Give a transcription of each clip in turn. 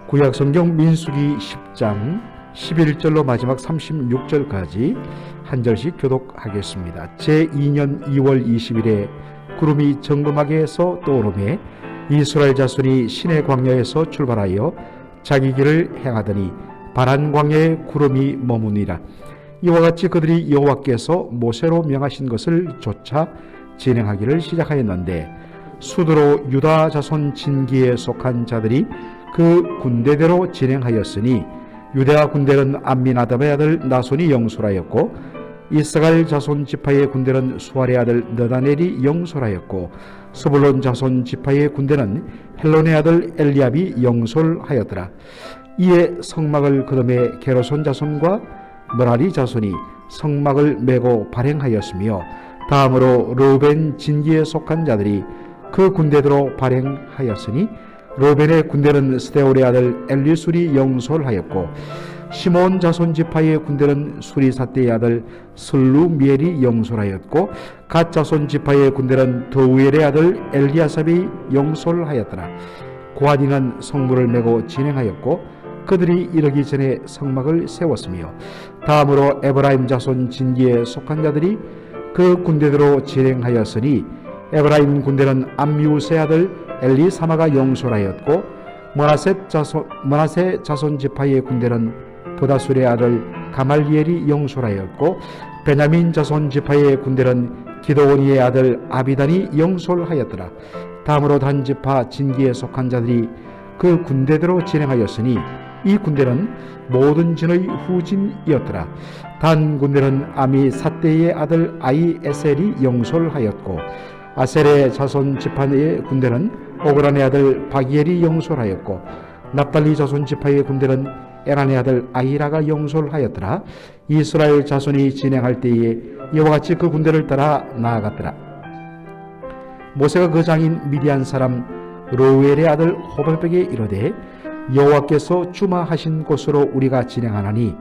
구약성경 민수기 10장 11절로 마지막 36절까지 한 절씩 교독하겠습니다. 제2년 2월 20일에 구름이 정금하게에서 떠오르매 이스라엘 자손이 시내 광야에서 출발하여 자기 길을 행하더니 바란 광야에 구름이 머무니라. 이와 같이 그들이 여호와께서 모세로 명하신 것을 좇아 진행하기를 시작하였는데 수두로 유다 자손 진기에 속한 자들이 그 군대대로 진행하였으니 유다 군대는 암미나답의 아들 나손이 영솔하였고 이스라엘 자손 지파의 군대는 수알의 아들 너다넬이 영솔하였고 스불론 자손 지파의 군대는 헬론의 아들 엘리압이 영솔하였더라. 이에 성막을 거듭에 게르손 자손과 므라리 자손이 성막을 메고 발행하였으며 다음으로 르우벤 진기에 속한 자들이 그 군대대로 발행하였으니 르우벤의 군대는 스데올의 아들 엘리술이 영솔하였고 시몬 자손 지파의 군대는 수리사떼의 아들 슬루미엘이 영솔하였고 갓 자손 지파의 군대는 드우엘의 아들 엘리아삽이 영솔하였더라. 고하니는 성문을 메고 진행하였고 그들이 이르기 전에 성막을 세웠으며 다음으로 에브라임 자손 진기에 속한 자들이 그 군대대로 진행하였으니 에브라임 군대는 암미우스의 아들 엘리사마가 영솔하였고 므나세 자손 지파의 군대는 보다술의 아들 가말리엘이 영솔하였고 베냐민 자손 지파의 군대는 기드오니의 아들 아비단이 영솔하였더라. 다음으로 단 지파 진기에 속한 자들이 그 군대대로 진행하였으니 이 군대는 모든 진의 후진이었더라. 단 군대는 아미사떼의 아들 아이에셀이 영솔하였고 아셀의 자손 지파의 군대는 오그란의 아들 바기엘이 영솔하였고 납달리 자손 지파의 군대는 에란의 아들 아히라가 영솔하였더라. 이스라엘 자손이 진행할 때에 이와 같이 그 군대를 따라 나아갔더라. 모세가 그 장인 미디안 사람 르우엘의 아들 호벨백에 이르되 여호와께서 주마하신 곳으로 우리가 진행하나니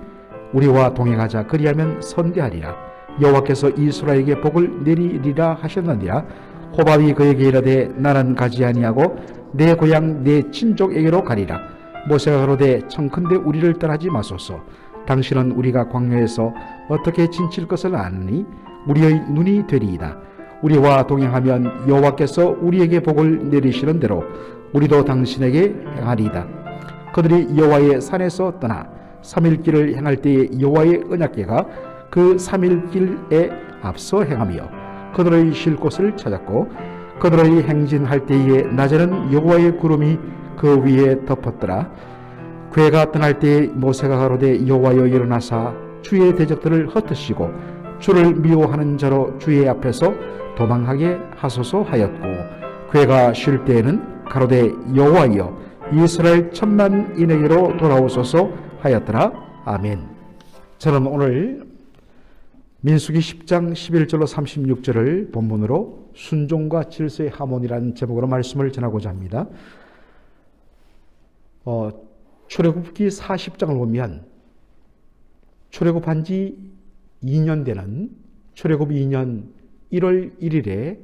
우리와 동행하자. 그리하면 선대하리라. 여호와께서 이스라엘에게 복을 내리리라 하셨느니라. 호밥이 그에게 이르되 나는 가지 아니하고 내 고향 내 친족에게로 가리라. 모세가 가로되 청컨대 우리를 떠나지 마소서. 당신은 우리가 광야에서 어떻게 진칠 것을 아느니 우리의 눈이 되리이다. 우리와 동행하면 여호와께서 우리에게 복을 내리시는 대로 우리도 당신에게 행하리이다. 그들이 여호와의 산에서 떠나 3일 길을 행할 때에 여호와의 언약궤가 그 3일 길에 앞서 행하며 그들의 쉴 곳을 찾았고 그들의 행진할 때에 낮에는 여호와의 구름이 그 위에 덮었더라. 궤가 떠날 때에 모세가 가로되 여호와여 일어나사 주의 대적들을 흩으시고 주를 미워하는 자로 주의 앞에서 도망하게 하소서 하였고 궤가 쉴 때에는 가로되 여호와여 이스라엘 천만인에게로 돌아오소서 하였더라. 아멘. 저는 오늘 민수기 10장 11절로 36절을 본문으로 순종과 질서의 하모니라는 제목으로 말씀을 전하고자 합니다. 출애굽기 40장을 보면 출애굽한 지 2년 되는 출애굽 2년 1월 1일에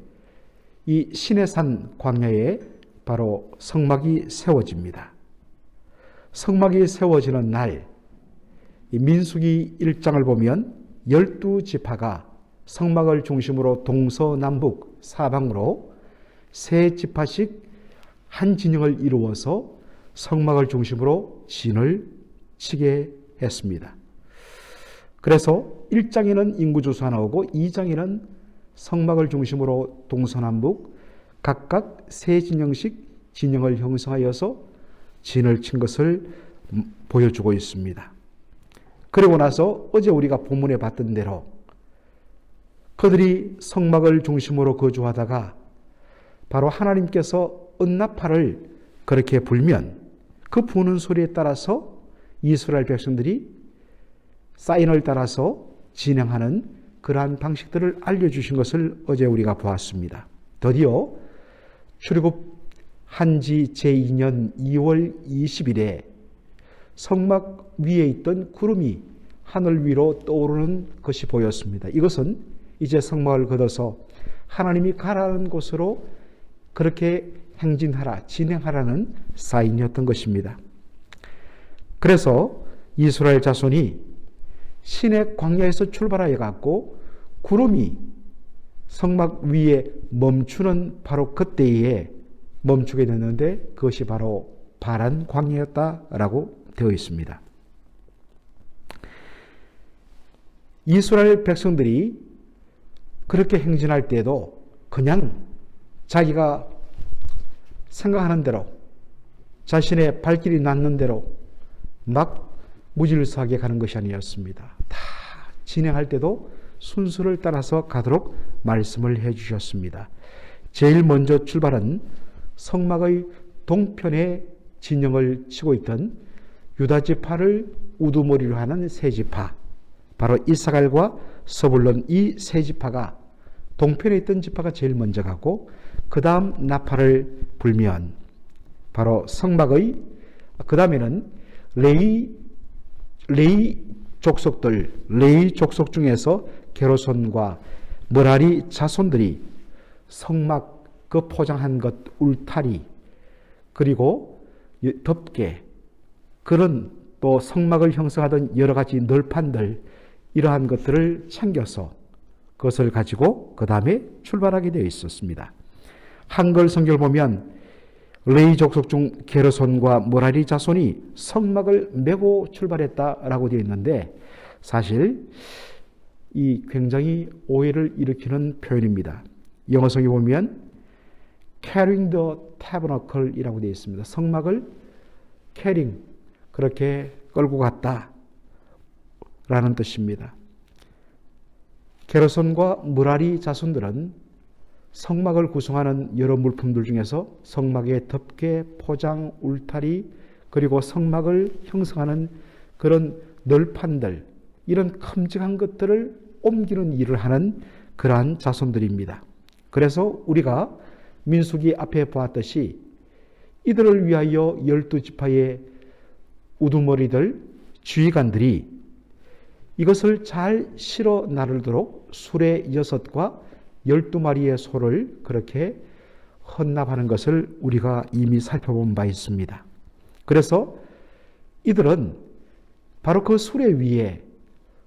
이 시내산 광야에 바로 성막이 세워집니다. 성막이 세워지는 날 민수기 1장을 보면 12지파가 성막을 중심으로 동서남북 사방으로 세 지파씩 한 진영을 이루어서 성막을 중심으로 진을 치게 했습니다. 그래서 1장에는 인구조사가 나오고 2장에는 성막을 중심으로 동서남북 각각 세 진영씩 진영을 형성하여서 진을 친 것을 보여주고 있습니다. 그리고 나서 어제 우리가 본문에 봤던 대로 그들이 성막을 중심으로 거주하다가 바로 하나님께서 은나팔을 그렇게 불면 그 부는 소리에 따라서 이스라엘 백성들이 사인을 따라서 진행하는 그러한 방식들을 알려주신 것을 어제 우리가 보았습니다. 드디어 출애굽한 지 제2년 2월 20일에 성막 위에 있던 구름이 하늘 위로 떠오르는 것이 보였습니다. 이것은 이제 성막을 걷어서 하나님이 가라는 곳으로 그렇게 행진하라, 진행하라는 사인이었던 것입니다. 그래서 이스라엘 자손이 시내 광야에서 출발하여 갔고 구름이 성막 위에 멈추는 바로 그때에 멈추게 됐는데 그것이 바로 파란 광야였다라고 되어 있습니다. 이스라엘 백성들이 그렇게 행진할 때도 그냥 자기가 생각하는 대로 자신의 발길이 닿는 대로 막 무질서하게 가는 것이 아니었습니다. 다 진행할 때도 순서를 따라서 가도록 말씀을 해주셨습니다. 제일 먼저 출발은 성막의 동편에 진영을 치고 있던 유다지파를 우두머리로 하는 세 지파, 바로 이사갈과 서불론 이 세 지파가 동편에 있던 지파가 제일 먼저 가고 그 다음 나팔을 불면 바로 성막의 그 다음에는 레위 족속 중에서 게르손과 므라리 자손들이 성막 그 포장한 것 울타리 그리고 덮개 그런 또 성막을 형성하던 여러 가지 널판들 이러한 것들을 챙겨서 그것을 가지고 그 다음에 출발하게 되어 있었습니다. 한글 성경을 보면 레위 족속 중 게르손과 므라리 자손이 성막을 메고 출발했다라고 되어 있는데 사실 이 굉장히 오해를 일으키는 표현입니다. 영어 성경에 보면 carrying the tabernacle이라고 되어 있습니다. 성막을 carrying 그렇게 끌고 갔다 라는 뜻입니다. 게르손과 므라리 자손들은 성막을 구성하는 여러 물품들 중에서 성막의 덮개, 포장, 울타리 그리고 성막을 형성하는 그런 널판들 이런 큼직한 것들을 옮기는 일을 하는 그러한 자손들입니다. 그래서 우리가 민수기 앞에 보았듯이 이들을 위하여 12지파의 우두머리들, 지휘관들이 이것을 잘 실어 나르도록 수레 6과 12마리의 소를 그렇게 헌납하는 것을 우리가 이미 살펴본 바 있습니다. 그래서 이들은 바로 그 수레 위에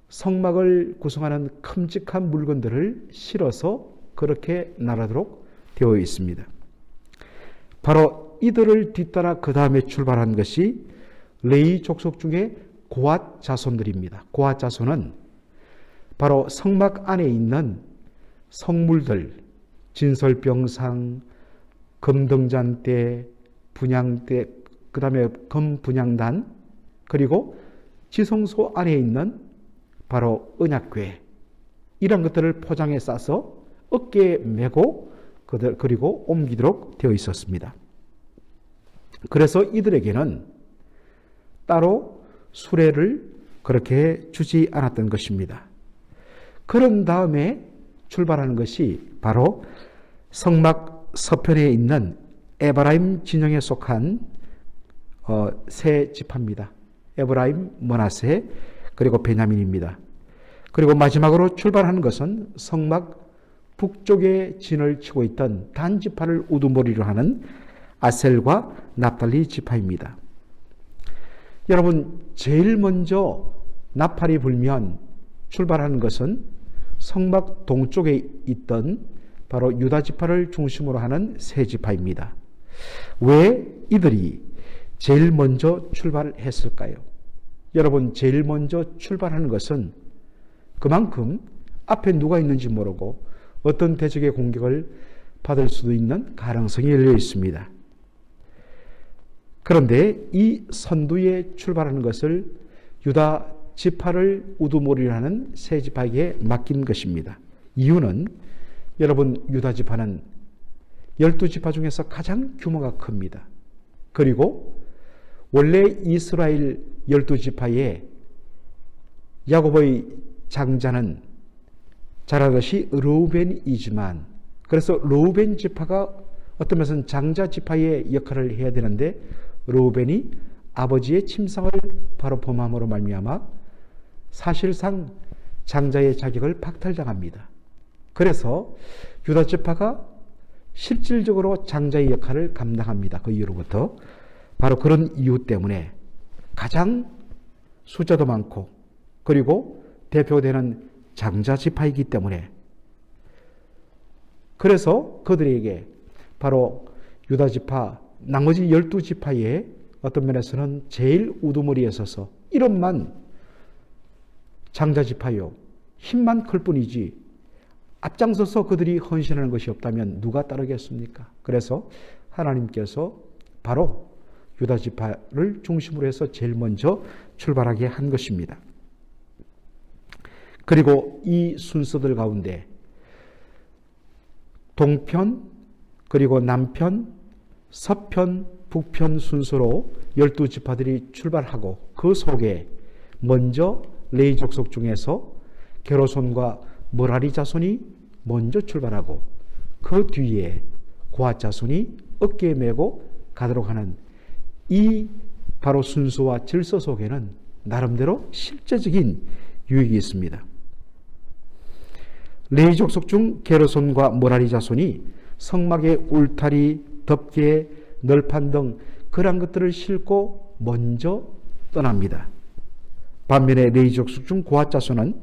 성막을 구성하는 큼직한 물건들을 실어서 그렇게 나르도록 되어 있습니다. 바로 이들을 뒤따라 그 다음에 출발한 것이 레위 족속 중에 고앗 자손들입니다. 고앗 자손은 바로 성막 안에 있는 성물들, 진설병상, 금등잔대, 분향대, 그 다음에 금분향단, 그리고 지성소 안에 있는 바로 언약궤, 이런 것들을 포장해 싸서 어깨에 메고 그리고 옮기도록 되어 있었습니다. 그래서 이들에게는 따로 수레를 그렇게 주지 않았던 것입니다. 그런 다음에 출발하는 것이 바로 성막 서편에 있는 에브라임 진영에 속한 세 지파입니다. 에브라임, 므낫세, 그리고 베냐민입니다. 그리고 마지막으로 출발하는 것은 성막 북쪽에 진을 치고 있던 단 지파를 우두머리로 하는 아셀과 납달리 지파입니다. 여러분, 제일 먼저 나팔이 불면 출발하는 것은 성막 동쪽에 있던 바로 유다 지파를 중심으로 하는 세 지파입니다. 왜 이들이 제일 먼저 출발했을까요? 여러분, 제일 먼저 출발하는 것은 그만큼 앞에 누가 있는지 모르고 어떤 대적의 공격을 받을 수도 있는 가능성이 열려 있습니다. 그런데 이 선두에 출발하는 것을 유다 지파를 우두머리로 하는 세 지파에게 맡긴 것입니다. 이유는 여러분, 유다 지파는 12지파 중에서 가장 규모가 큽니다. 그리고 원래 이스라엘 12지파의 야곱의 장자는 잘 알듯이 르우벤이지만, 그래서 르우벤 지파가 어떤 면에서는 장자 지파의 역할을 해야 되는데 르우벤이 아버지의 침상을 바로 범함으로 말미암아 사실상 장자의 자격을 박탈당합니다. 그래서 유다 지파가 실질적으로 장자의 역할을 감당합니다. 그 이후로부터. 바로 그런 이유 때문에 가장 숫자도 많고 그리고 대표되는 장자 지파이기 때문에, 그래서 그들에게 바로 유다 지파 나머지 12지파의 어떤 면에서는 제일 우두머리에 서서 이름만 장자 지파요, 힘만 클 뿐이지 앞장서서 그들이 헌신하는 것이 없다면 누가 따르겠습니까? 그래서 하나님께서 바로 유다 지파를 중심으로 해서 제일 먼저 출발하게 한 것입니다. 그리고 이 순서들 가운데 동편, 그리고 남편, 서편, 북편 순서로 12지파들이 출발하고, 그 속에 먼저 레위 족속 중에서 게르손과 므라리 자손이 먼저 출발하고, 그 뒤에 고핫 자손이 어깨에 메고 가도록 하는 이 바로 순서와 질서 속에는 나름대로 실제적인 유익이 있습니다. 레위 족속 중 게르손과 므라리 자손이 성막의 울타리, 덮개, 널판 등 그러한 것들을 싣고 먼저 떠납니다. 반면에 레위 족속 중 고핫 자손은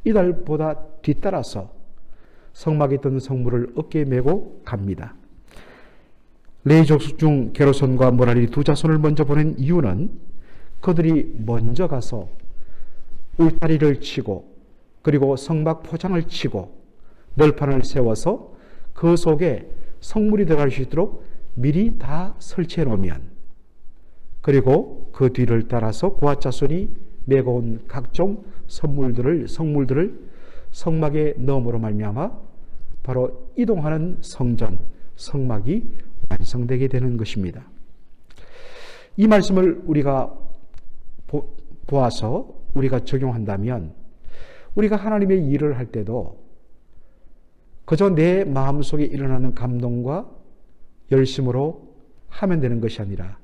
이들보다 뒤따라서 성막에 있던 성물을 어깨에 메고 갑니다. 레위 족속 중 게르손과 므라리 두 자손을 먼저 보낸 이유는 그들이 먼저 가서 울타리를 치고, 그리고 성막 포장을 치고 널판을 세워서 그 속에 성물이 들어갈 수 있도록 미리 다 설치해 놓으면, 그리고 그 뒤를 따라서 고핫 자손이 메고 온 각종 성물들을 성막에 넣음으로 말미암아 바로 이동하는 성전, 성막이 완성되게 되는 것입니다. 이 말씀을 우리가 보아서 우리가 적용한다면, 우리가 하나님의 일을 할 때도 그저 내 마음속에 일어나는 감동과 열심으로 하면 되는 것이 아니라,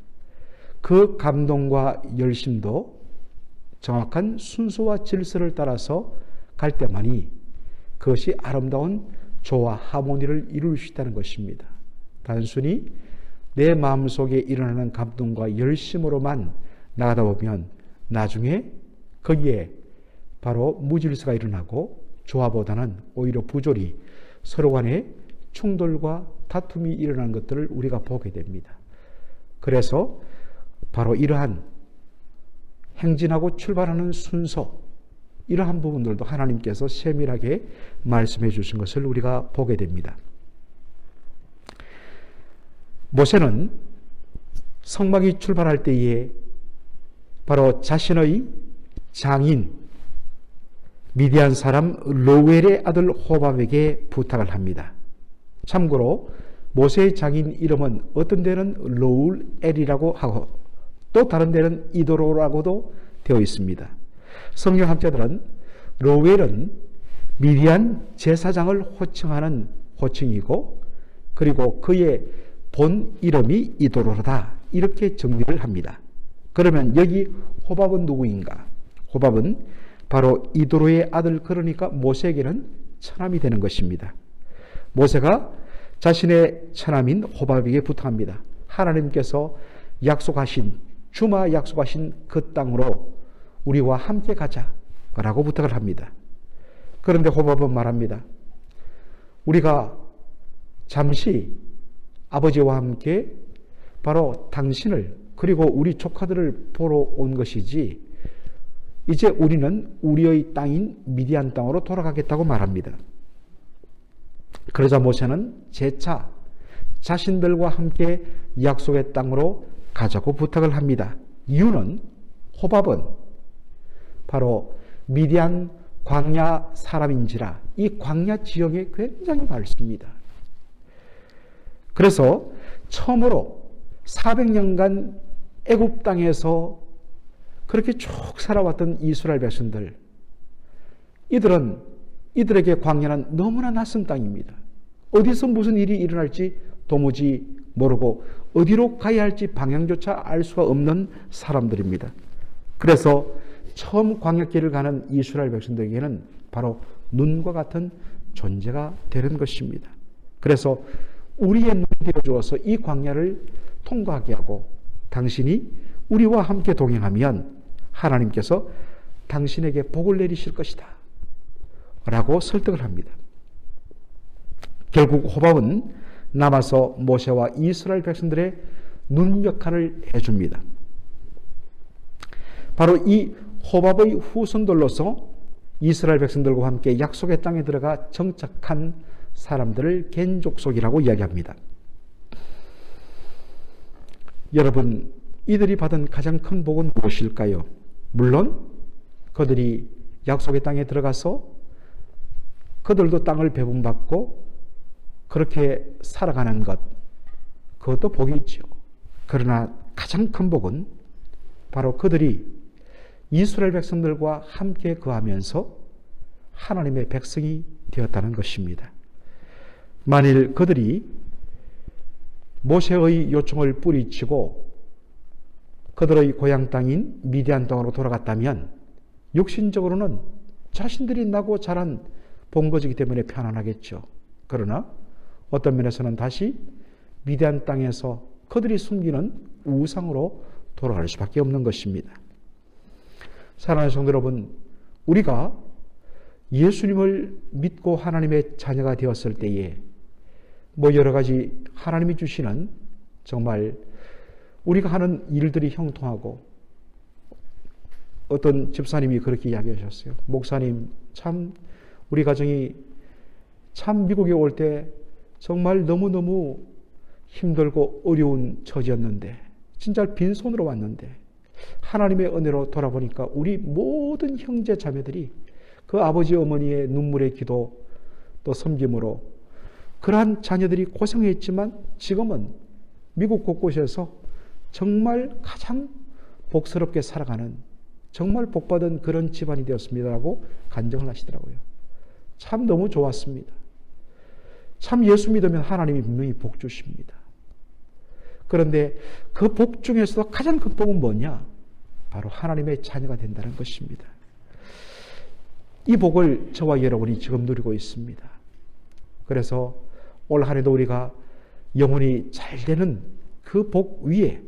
그 감동과 열심도 정확한 순서와 질서를 따라서 갈 때만이 그것이 아름다운 조화, 하모니를 이룰 수 있다는 것입니다. 단순히 내 마음속에 일어나는 감동과 열심으로만 나가다 보면 나중에 거기에 바로 무질서가 일어나고 조화보다는 오히려 부조리, 서로 간의 충돌과 다툼이 일어나는 것들을 우리가 보게 됩니다. 그래서 바로 이러한 행진하고 출발하는 순서, 이러한 부분들도 하나님께서 세밀하게 말씀해 주신 것을 우리가 보게 됩니다. 모세는 성막이 출발할 때에 바로 자신의 장인 미디안 사람 로웰의 아들 호밥에게 부탁을 합니다. 참고로 모세의 장인 이름은 어떤 데는 로울엘이라고 하고 또 다른 데는 이도로라고도 되어 있습니다. 성경학자들은 로웰은 미디안 제사장을 호칭하는 호칭이고, 그리고 그의 본 이름이 이도로다, 이렇게 정리를 합니다. 그러면 여기 호밥은 누구인가? 호밥은 바로 이도로의 아들, 그러니까 모세에게는 처남이 되는 것입니다. 모세가 자신의 처남인 호밥에게 부탁합니다. 하나님께서 주마 약속하신 그 땅으로 우리와 함께 가자라고 부탁을 합니다. 그런데 호밥은 말합니다. 우리가 잠시 아버지와 함께 바로 당신을, 그리고 우리 조카들을 보러 온 것이지, 이제 우리는 우리의 땅인 미디안 땅으로 돌아가겠다고 말합니다. 그러자 모세는 재차 자신들과 함께 약속의 땅으로 가자고 부탁을 합니다. 이유는 호밥은 바로 미디안 광야 사람인지라 이 광야 지역에 굉장히 밝습니다. 그래서 처음으로 400년간 애굽 땅에서 그렇게 쭉 살아왔던 이스라엘 백성들, 이들에게 광야는 너무나 낯선 땅입니다. 어디서 무슨 일이 일어날지 도무지 모르고 어디로 가야 할지 방향조차 알 수가 없는 사람들입니다. 그래서 처음 광야길을 가는 이스라엘 백성들에게는 바로 눈과 같은 존재가 되는 것입니다. 그래서 우리의 눈이 되어주어서 이 광야를 통과하게 하고 당신이 우리와 함께 동행하면 하나님께서 당신에게 복을 내리실 것이다 라고 설득을 합니다. 결국 호밥은 남아서 모세와 이스라엘 백성들의 눈 역할을 해줍니다. 바로 이 호밥의 후손들로서 이스라엘 백성들과 함께 약속의 땅에 들어가 정착한 사람들을 겐족속이라고 이야기합니다. 여러분, 이들이 받은 가장 큰 복은 무엇일까요? 물론 그들이 약속의 땅에 들어가서 그들도 땅을 배분받고 그렇게 살아가는 것, 그것도 복이 있죠. 그러나 가장 큰 복은 바로 그들이 이스라엘 백성들과 함께 거하면서 하나님의 백성이 되었다는 것입니다. 만일 그들이 모세의 요청을 뿌리치고 그들의 고향 땅인 미디안 땅으로 돌아갔다면 육신적으로는 자신들이 나고 자란 본거지이기 때문에 편안하겠죠. 그러나 어떤 면에서는 다시 미디안 땅에서 그들이 숨기는 우상으로 돌아갈 수밖에 없는 것입니다. 사랑하는 성도 여러분, 우리가 예수님을 믿고 하나님의 자녀가 되었을 때에 여러 가지 하나님이 주시는 정말 우리가 하는 일들이 형통하고, 어떤 집사님이 그렇게 이야기하셨어요. 목사님, 참 우리 가정이 참 미국에 올 때 정말 너무너무 힘들고 어려운 처지였는데, 진짜 빈손으로 왔는데 하나님의 은혜로 돌아보니까 우리 모든 형제 자매들이 그 아버지 어머니의 눈물의 기도 또 섬김으로 그러한 자녀들이 고생했지만 지금은 미국 곳곳에서 정말 가장 복스럽게 살아가는 정말 복받은 그런 집안이 되었습니다라고 간증을 하시더라고요. 참 너무 좋았습니다. 참 예수 믿으면 하나님이 분명히 복 주십니다. 그런데 그 복 중에서도 가장 큰 복은 뭐냐? 바로 하나님의 자녀가 된다는 것입니다. 이 복을 저와 여러분이 지금 누리고 있습니다. 그래서 올 한 해도 우리가 영혼이 잘 되는 그 복 위에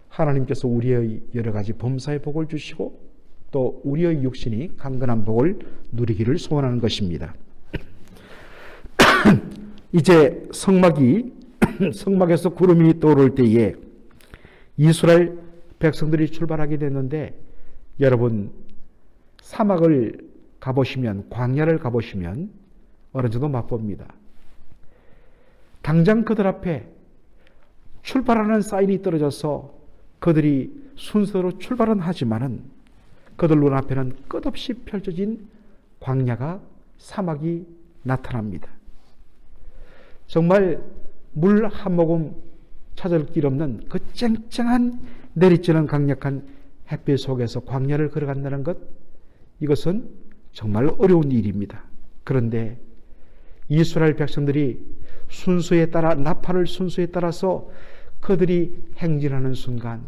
하나님께서 우리의 여러 가지 범사의 복을 주시고 또 우리의 육신이 강건한 복을 누리기를 소원하는 것입니다. 이제 성막에서 구름이 떠오를 때에 이스라엘 백성들이 출발하게 됐는데, 여러분 사막을 가보시면, 광야를 가보시면 어느 정도 맛봅니다. 당장 그들 앞에 출발하는 사인이 떨어져서 그들이 순서로 출발은 하지만은 그들 눈앞에는 끝없이 펼쳐진 광야가, 사막이 나타납니다. 정말 물 한 모금 찾을 길 없는 그 쨍쨍한 내리쬐는 강력한 햇빛 속에서 광야를 걸어간다는 것, 이것은 정말 어려운 일입니다. 그런데 이스라엘 백성들이 순서에 따라, 나팔을 순서에 따라서 그들이 행진하는 순간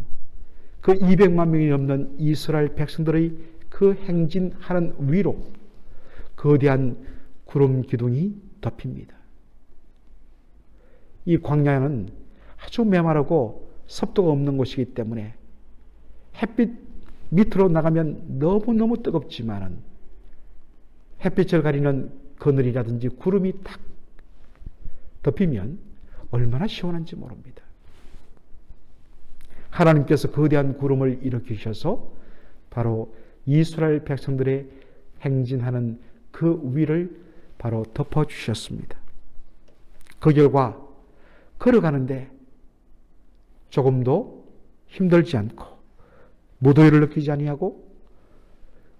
그 200만 명이 넘는 이스라엘 백성들의 그 행진하는 위로 거대한 구름 기둥이 덮입니다. 이 광야는 아주 메마르고 습도가 없는 곳이기 때문에 햇빛 밑으로 나가면 너무너무 뜨겁지만은 햇빛을 가리는 그늘이라든지 구름이 탁 덮이면 얼마나 시원한지 모릅니다. 하나님께서 거대한 구름을 일으키셔서 바로 이스라엘 백성들의 행진하는 그 위를 바로 덮어주셨습니다. 그 결과 걸어가는데 조금도 힘들지 않고 무더위를 느끼지 아니하고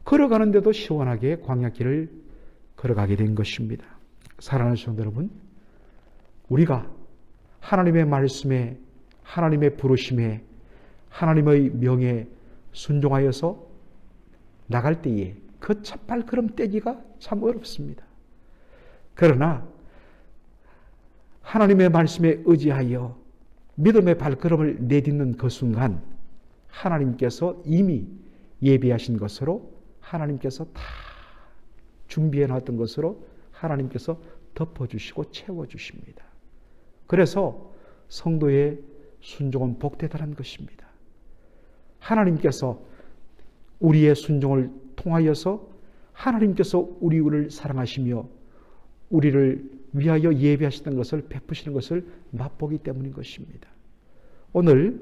걸어가는데도 시원하게 광야길을 걸어가게 된 것입니다. 사랑하는 성도 여러분, 우리가 하나님의 말씀에, 하나님의 부르심에, 하나님의 명에 순종하여서 나갈 때에 그 첫발걸음 떼기가 참 어렵습니다. 그러나 하나님의 말씀에 의지하여 믿음의 발걸음을 내딛는 그 순간 하나님께서 이미 예비하신 것으로, 하나님께서 다 준비해 놨던 것으로 하나님께서 덮어주시고 채워주십니다. 그래서 성도의 순종은 복되다는 것입니다. 하나님께서 우리의 순종을 통하여서 하나님께서 우리를 사랑하시며 우리를 위하여 예비하시던 것을 베푸시는 것을 맛보기 때문인 것입니다. 오늘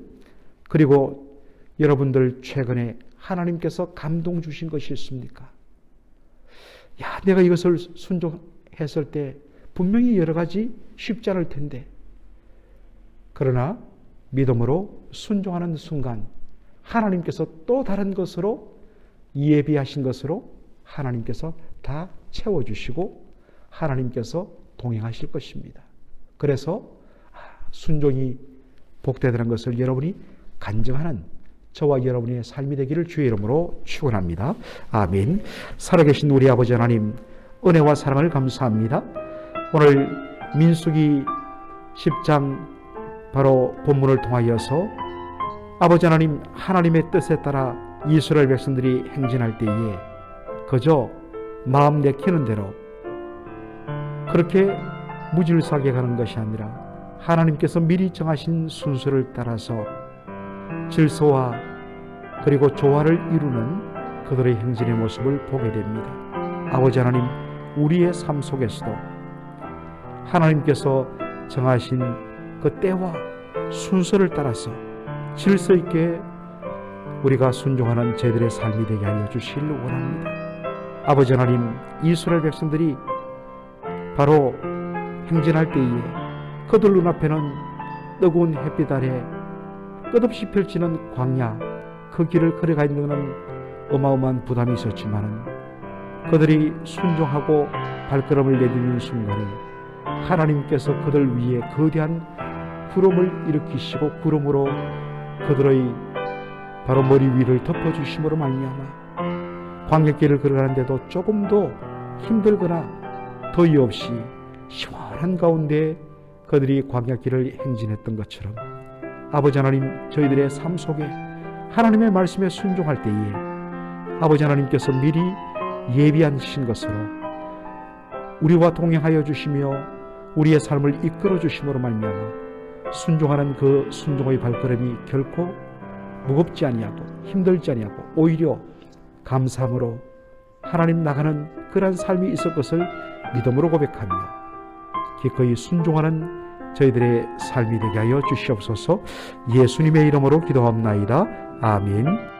그리고 여러분들 최근에 하나님께서 감동 주신 것이 있습니까? 야, 내가 이것을 순종했을 때 분명히 여러 가지 쉽지 않을 텐데, 그러나 믿음으로 순종하는 순간 하나님께서 또 다른 것으로 예비하신 것으로 하나님께서 다 채워주시고 하나님께서 동행하실 것입니다. 그래서 순종이 복되다는 것을 여러분이 간증하는 저와 여러분의 삶이 되기를 주의 이름으로 축원합니다. 아멘. 살아계신 우리 아버지 하나님, 은혜와 사랑을 감사합니다. 오늘 민수기 10장 바로 본문을 통하여서 아버지 하나님, 하나님의 뜻에 따라 이스라엘 백성들이 행진할 때에 그저 마음 내키는 대로 그렇게 무질서하게 가는 것이 아니라 하나님께서 미리 정하신 순서를 따라서 질서와 그리고 조화를 이루는 그들의 행진의 모습을 보게 됩니다. 아버지 하나님, 우리의 삶 속에서도 하나님께서 정하신 그 때와 순서를 따라서 질서 있게 우리가 순종하는 저희들의 삶이 되게 하여 주시기를 원합니다. 아버지 하나님, 이스라엘 백성들이 바로 행진할 때에 그들 눈앞에는 뜨거운 햇빛 아래 끝없이 펼치는 광야, 그 길을 걸어가 있는 것은 어마어마한 부담이 있었지만 그들이 순종하고 발걸음을 내딛는 순간에 하나님께서 그들 위에 거대한 구름을 일으키시고 구름으로 그들의 바로 머리 위를 덮어주심으로 말미암아 광야길을 걸어가는데도 조금도 힘들거나 더위 없이 시원한 가운데 그들이 광야길을 행진했던 것처럼 아버지 하나님, 저희들의 삶 속에 하나님의 말씀에 순종할 때에 아버지 하나님께서 미리 예비하신 것으로 우리와 동행하여 주시며 우리의 삶을 이끌어 주심으로 말미암아 순종하는 그 순종의 발걸음이 결코 무겁지 아니하고 힘들지 아니하고 오히려 감사함으로 하나님 나가는 그러한 삶이 있을 것을 믿음으로 고백하며 기꺼이 순종하는 저희들의 삶이 되게 하여 주시옵소서. 예수님의 이름으로 기도합나이다. 아멘.